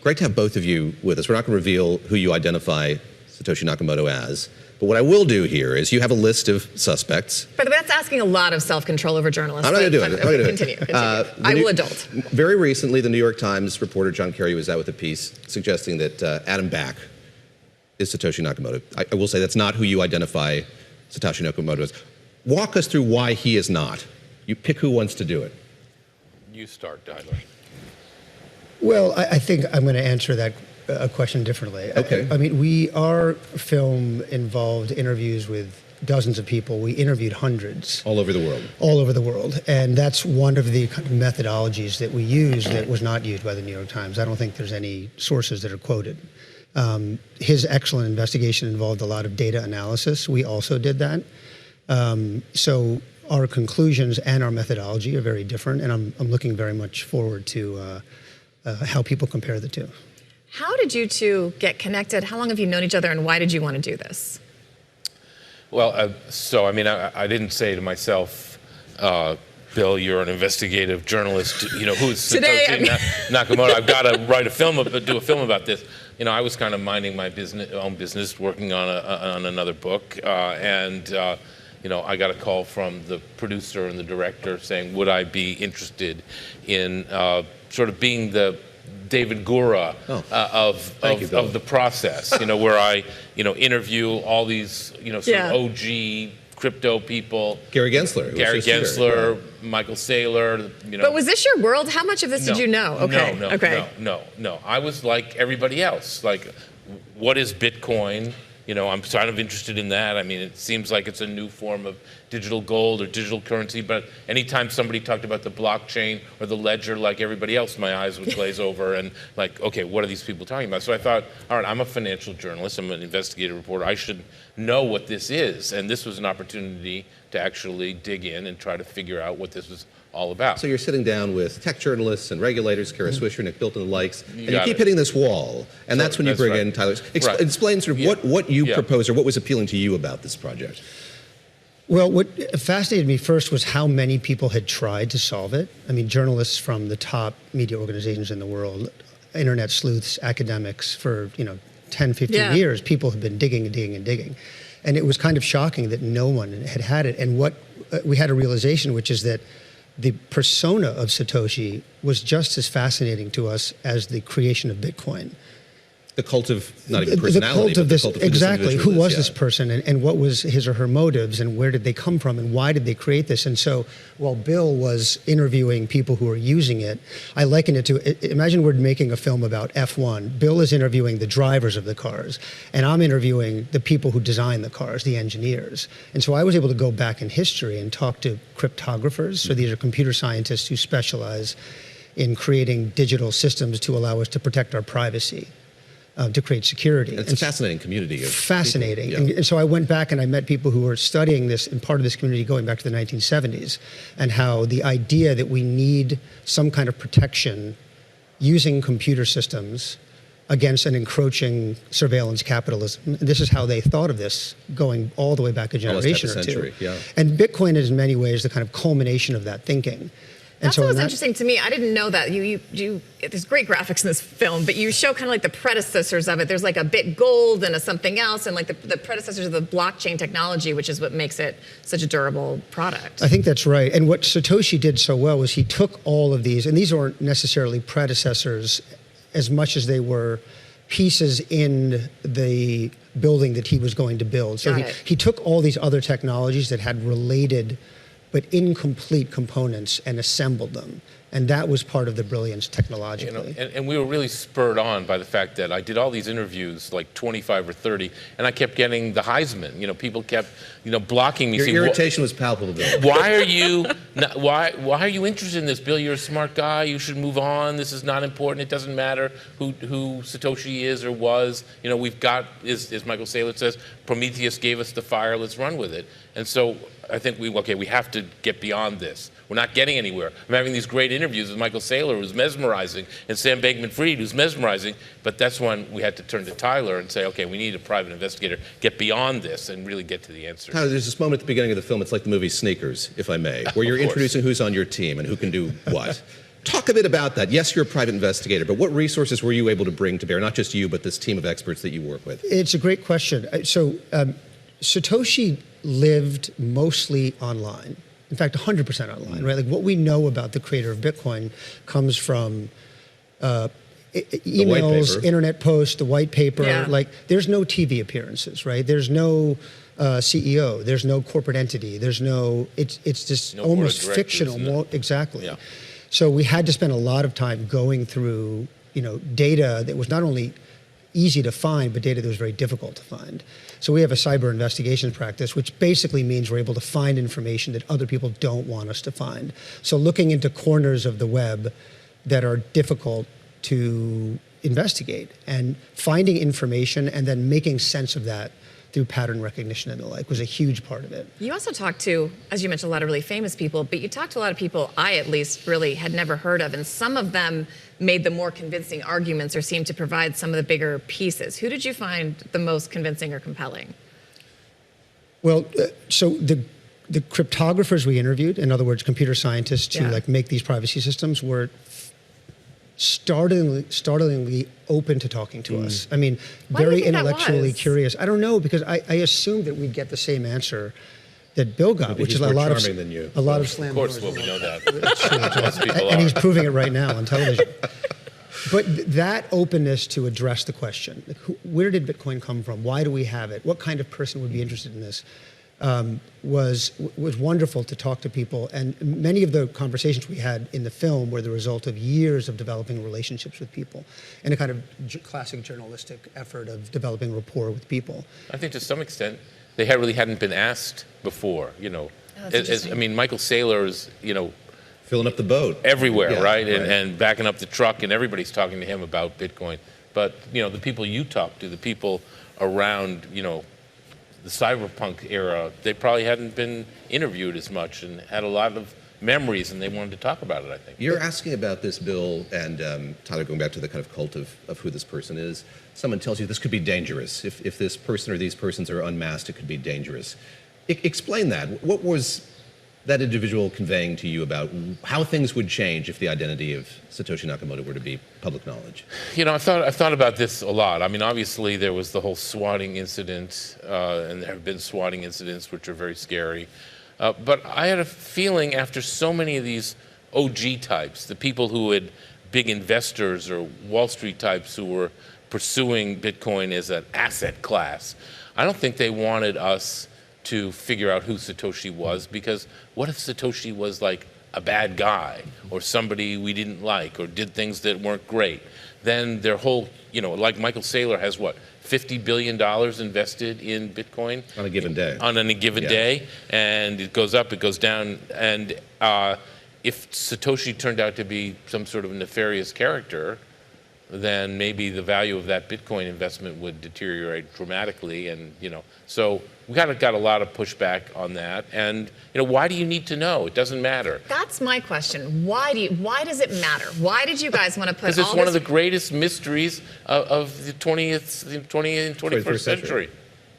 Great to have both of you with us. We're not going to reveal who you identify Satoshi Nakamoto as. But what I will do here is you have a list of suspects. But that's asking a lot of self-control over journalists. I'm not going to do it. Continue. I will adult. Very recently, the New York Times reporter John Kerry was out with a piece suggesting that Adam Back is Satoshi Nakamoto. I will say that's not who you identify Satoshi Nakamoto as. Walk us through why he is not. You pick who wants to do it. You start, Tyler. Well, I think I'm going to answer that question differently. Okay. I mean, our film involved interviews with dozens of people. We interviewed hundreds. All over the world. All over the world. And that's one of the kind of methodologies that we used that was not used by the New York Times. I don't think there's any sources that are quoted. His excellent investigation involved a lot of data analysis. We also did that. So our conclusions and our methodology are very different, and I'm looking very much forward to how people compare the two. How did you two get connected? How long have you known each other, and why did you want to do this? Well, so I mean, I didn't say to myself, Bill, you're an investigative journalist. You know, who's Satoshi Nakamoto? I've got to write a film, do a film about this. You know, I was kind of minding my own business, working on another book, and you know, I got a call from the producer and the director saying, would I be interested in sort of being the David Gura of the process, you know, where I, you know, interview all these, you know, sort of OG crypto people. Gary Gensler. Michael Saylor, you know. But was this your world? How much of this did you know? Okay. No. I was like everybody else. Like, what is Bitcoin? You know, I'm kind of interested in that. I mean, it seems like it's a new form of digital gold or digital currency, but anytime somebody talked about the blockchain or the ledger like everybody else, my eyes would glaze over and like, okay, what are these people talking about? So I thought, all right, I'm a financial journalist, I'm an investigative reporter, I should know what this is. And this was an opportunity to actually dig in and try to figure out what this was all about. So you're sitting down with tech journalists and regulators, Kara Swisher, Nick Bilton, and the likes, and you keep hitting this wall. And that's when you bring in Tyler. Explain sort of what you proposed or what was appealing to you about this project. Well, what fascinated me first was how many people had tried to solve it. I mean, journalists from the top media organizations in the world, internet sleuths, academics, for 10, 15 years, people have been digging and digging and digging. And it was kind of shocking that no one had it. And what we had a realization, which is that the persona of Satoshi was just as fascinating to us as the creation of Bitcoin. The cult of, not even personality, the cult of this, but the cult of exactly. Who was this person, and what was his or her motives, and where did they come from, and why did they create this? And so while Bill was interviewing people who were using it, I liken it to, imagine we're making a film about F1. Bill is interviewing the drivers of the cars, and I'm interviewing the people who design the cars, the engineers. And so I was able to go back in history and talk to cryptographers. So these are computer scientists who specialize in creating digital systems to allow us to protect our privacy. To create security. And it's a fascinating community. Fascinating. And so I went back and I met people who were studying this and part of this community going back to the 1970s, and how the idea that we need some kind of protection using computer systems against an encroaching surveillance capitalism. This is how they thought of this going all the way back a generation or two. And Bitcoin is in many ways the kind of culmination of that thinking. And That's what was interesting to me. I didn't know that. There's great graphics in this film, but you show kind of like the predecessors of it. There's like a BitGold and a something else, and like the predecessors of the blockchain technology, which is what makes it such a durable product. I think that's right. And what Satoshi did so well was he took all of these, and these aren't necessarily predecessors as much as they were pieces in the building that he was going to build. So he took all these other technologies that had related but incomplete components and assembled them. And that was part of the brilliance technologically. And we were really spurred on by the fact that I did all these interviews, like 25 or 30, and I kept getting the Heisman. People kept, blocking me. Your irritation was palpable, Bill. Why are you interested in this, Bill? You're a smart guy. You should move on. This is not important. It doesn't matter who Satoshi is or was. We've got, as Michael Saylor says, Prometheus gave us the fire. Let's run with it. And so I think we have to get beyond this. We're not getting anywhere. I'm having these great interviews with Michael Saylor, who's mesmerizing, and Sam Bankman-Fried, who's mesmerizing, but that's when we had to turn to Tyler and say, okay, we need a private investigator, get beyond this and really get to the answer. Tyler, there's this moment at the beginning of the film, it's like the movie Sneakers, if I may, where you're introducing who's on your team and who can do what. Talk a bit about that. Yes, you're a private investigator, but what resources were you able to bring to bear? Not just you, but this team of experts that you work with. It's a great question. Satoshi lived mostly online. In fact, 100% online, right? Like what we know about the creator of Bitcoin comes from emails, internet posts, the white paper. Yeah. Like there's no TV appearances, right? There's no CEO. There's no corporate entity. There's no. It's just No almost board of directors, fictional. Exactly. Yeah. So we had to spend a lot of time going through, data that was not only easy to find, but data that was very difficult to find. So we have a cyber investigations practice, which basically means we're able to find information that other people don't want us to find. So looking into corners of the web that are difficult to investigate and finding information and then making sense of that through pattern recognition and the like was a huge part of it. You also talked to, as you mentioned, a lot of really famous people, but you talked to a lot of people I at least really had never heard of, and some of them made the more convincing arguments or seemed to provide some of the bigger pieces. Who did you find the most convincing or compelling? Well, so the cryptographers we interviewed, in other words, computer scientists who make these privacy systems, were startlingly open to talking to us. I mean, Why do you very think that intellectually was? curious. I don't know, because I assumed that we'd get the same answer that Bill got, which is a lot of than you. a lot of slam. Of course, doors. well, we know that. It's true. Most people And are. he's proving it right now on television. But that openness to address the question, like where did Bitcoin come from? Why do we have it? What kind of person would be interested in this? Was wonderful to talk to people. And many of the conversations we had in the film were the result of years of developing relationships with people and a kind of classic journalistic effort of developing rapport with people. I think to some extent they really hadn't been asked before. I mean, Michael Saylor's, Filling up the boat. everywhere, Yeah, right? And backing up the truck, and everybody's talking to him about Bitcoin. But the people you talk to, the people around, the cyberpunk era, they probably hadn't been interviewed as much and had a lot of memories, and they wanted to talk about it, I think. You're asking about this, Bill, and Tyler, going back to the kind of cult of who this person is. Someone tells you this could be dangerous. If this person or these persons are unmasked, it could be dangerous. Explain that. What was that individual conveying to you about how things would change if the identity of Satoshi Nakamoto were to be public knowledge? I've thought about this a lot. I mean, obviously there was the whole swatting incident, and there have been swatting incidents which are very scary. But I had a feeling after so many of these OG types, the people who had big investors or Wall Street types who were pursuing Bitcoin as an asset class, I don't think they wanted us to figure out who Satoshi was, because what if Satoshi was like a bad guy or somebody we didn't like or did things that weren't great? Then their whole, like Michael Saylor has what, $50 billion invested in Bitcoin? On a given day. On a given day, and it goes up, it goes down, and if Satoshi turned out to be some sort of nefarious character, then maybe the value of that Bitcoin investment would deteriorate dramatically, and so we got a lot of pushback on that. And why do you need to know? It doesn't matter. That's my question. Why does it matter? Why did you guys want to put all Because this? it's one of the greatest mysteries of the 20th and 21st century.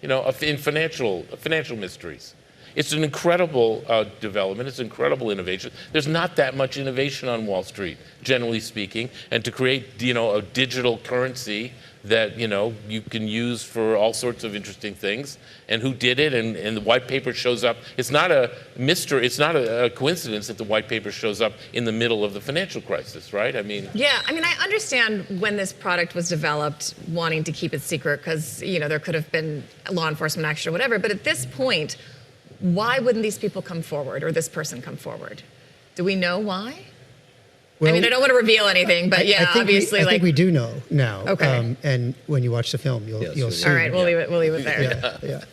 In financial mysteries. It's an incredible development. It's an incredible innovation. There's not that much innovation on Wall Street, generally speaking. And to create, a digital currency that, you can use for all sorts of interesting things. And who did it? And the white paper shows up. It's not a mystery. It's not a coincidence that the white paper shows up in the middle of the financial crisis, right? Yeah, I understand when this product was developed, wanting to keep it secret because, there could have been law enforcement action or whatever. But at this point, why wouldn't these people come forward or this person come forward? Do we know why? Well, I don't want to reveal anything, but obviously, I think we do know now. Okay. And when you watch the film, you'll see. All right, we'll leave it there. Yeah.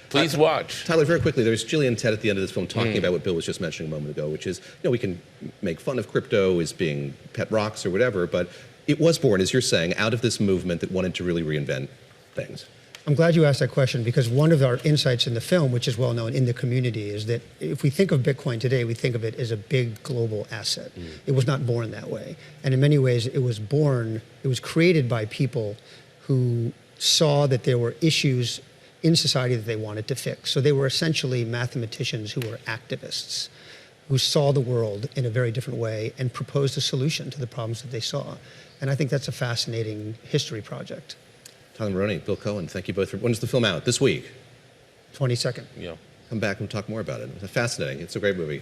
Please watch. Tyler, very quickly, there's Gillian Tett at the end of this film talking about what Bill was just mentioning a moment ago, which is, we can make fun of crypto as being pet rocks or whatever, but it was born, as you're saying, out of this movement that wanted to really reinvent things. I'm glad you asked that question, because one of our insights in the film, which is well known in the community, is that if we think of Bitcoin today, we think of it as a big global asset. It was not born that way. And in many ways, it was created by people who saw that there were issues in society that they wanted to fix. So they were essentially mathematicians who were activists who saw the world in a very different way and proposed a solution to the problems that they saw. And I think that's a fascinating history project. Tyler Maroney, Bill Cohan, thank you both. When's the film out? This week? 22nd. Yeah. Come back and talk more about it. It's fascinating. It's a great movie.